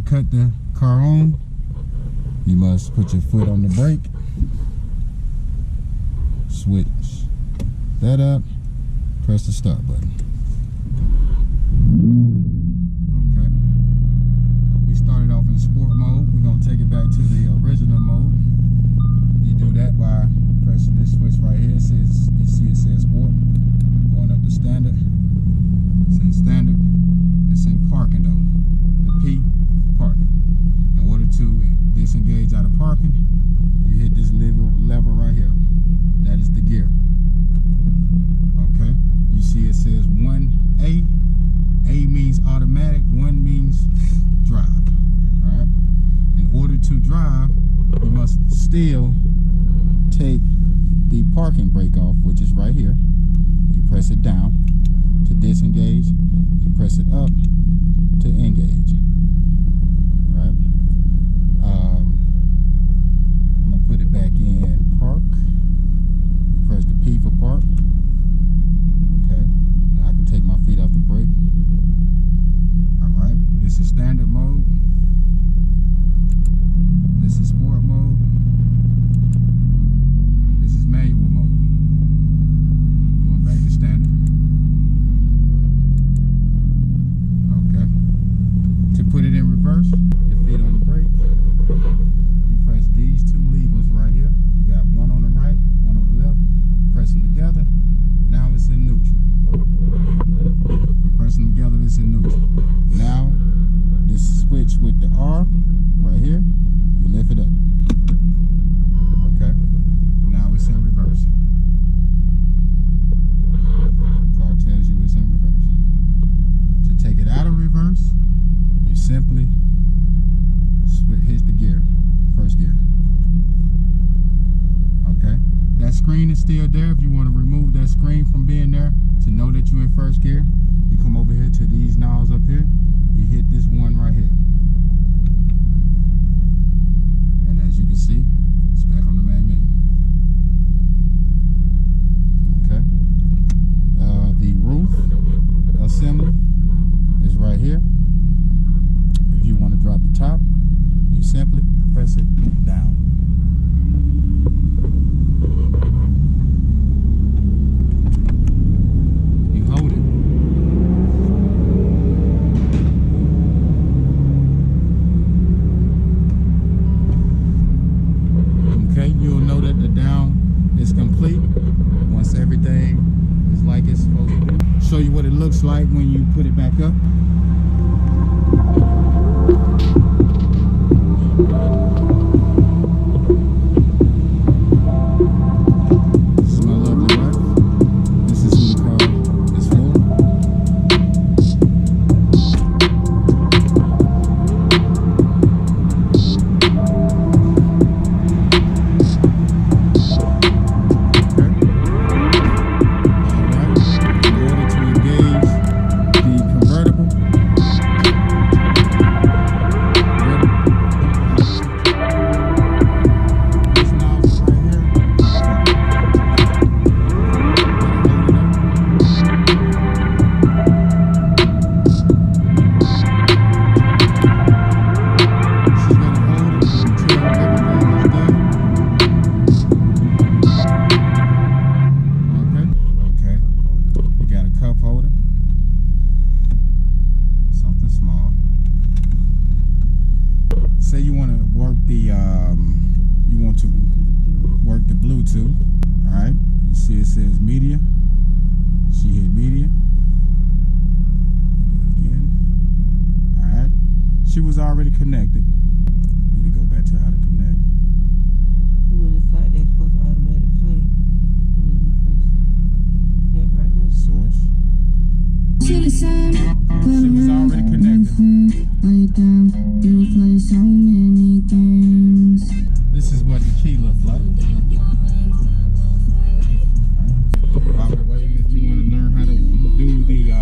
cut the car on, you must put your foot on the brake, switch that up, press the start button. Okay. We started off in sport mode. We're going to take it back to the original mode. You do that by pressing this switch right here. It says, you see it says sport. Going up to standard. It's in standard. It's in parking though. The P, parking. In order to disengage out of parking, you hit this lever right here. That is the gear. Okay. You see it says 1A. A means automatic, 1 means drive. Alright? In order to drive, you must still take the parking brake off, which is right here. You press it down to disengage. You press it up to engage. Right? I'm gonna put it back in park. You press the P for park. Okay. Now I can take my feet off the brake. Alright. This is standard mode. This is sport mode. This is manual mode. Going back to standard. Okay. To put it in reverse, your feet on the brake. You press these two levers right here. You got one on the right, one on the left. Press them together. Now it's in neutral. You press them together, it's in neutral. Now, this switch with the R right here, you lift it up. Okay. Now it's in reverse. The car tells you it's in reverse. To take it out of reverse, you simply hit the gear, first gear. Okay. That screen is still there. If you want to remove that screen from being there to know that you're in first gear, you come over here to these knobs up here. You hit this one right here. And as you can see, it's back on the main menu. Okay. The roof assembly is right here. If you want to drop the top, you simply press it down. You hold it. Okay, you'll know that the down is complete once everything is like it's supposed to be. Show you what it looks like when you put it back up. This is my lovely wife. This is who the car is for. Say you want to work the Bluetooth. All right, you see it says media. She hit media. Do it again. All right, she was already connected. Need to go back to how to connect. When it's like they're supposed to automatic play. Right now. Source. She was already connected. This is what the key looks like. By the way, if you want to learn how to do the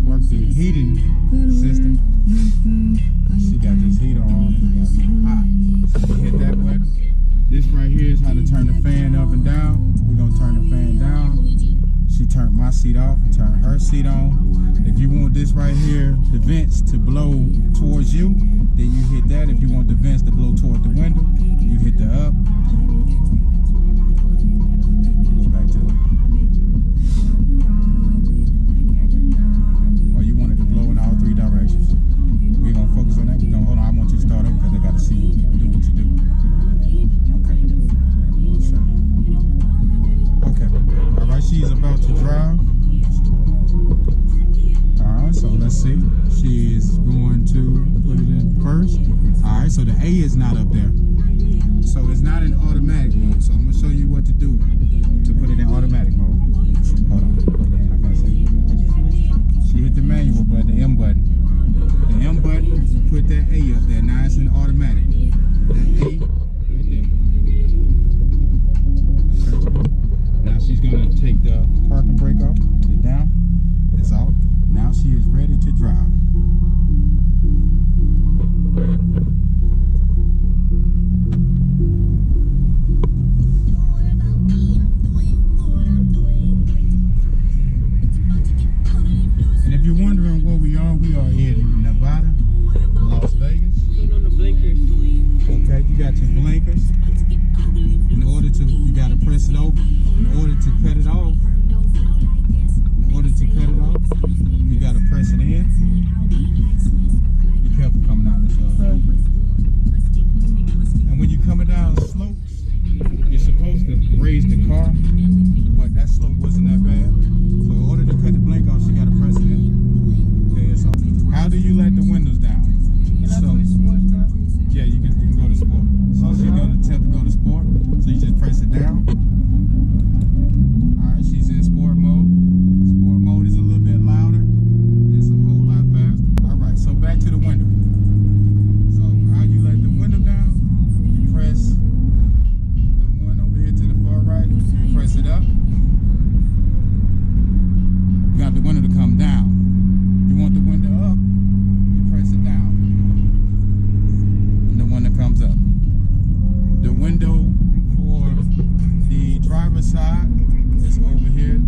work the heating system, she got this heater on. It's hot. So you hit that button. This right here is how to turn the fan up and down. We're gonna turn the fan down. She turned my seat off, turn her seat on. If you want this right here, the vents to blow towards you, then you hit that. If you want the vents to blow toward the window, you hit the up. Go back to it. Or you want it to blow in all three directions. We're gonna focus on that. We're gonna hold on. I want you to start over because I gotta see you do what you do. Okay. Okay. All right. She's about to drive. All right. So let's see. She is going to put it in first. All right. So the A is not up there. So it's not in automatic mode. So I'm gonna show you what to do to put it in automatic mode. Hold on. Yeah, I gotta see. She hit the manual button, the M button. The M button, put that A up there. Now it's in automatic. That A right there. Okay. Now she's gonna take the parking brake off. Put it down. It's off. Now she is ready to drive. And if you're wondering where we are in Nevada, Las Vegas. Put on the blinkers. Okay, you got your blinkers. In order to, you gotta press it over. In order to cut it off, you gotta press it in. Be careful coming out this road. And when you're coming down slopes, you're supposed to raise the car, but that slope wasn't that bad. So in order to cut the blink off, you gotta press it in. Okay, so how do you let the windows down? Yeah, you can go to sport. So she's gonna attempt to go to sport. So you just press it down. Alright, she's in sport mode. Sport mode is a little bit louder. It's a whole lot faster. Alright, so back to the window. So how you let the window down? You press the one over here to the far right. Press it up. You got the window to come down. You want the window up, you press it down. And the window comes up. The window for the driver's side is over here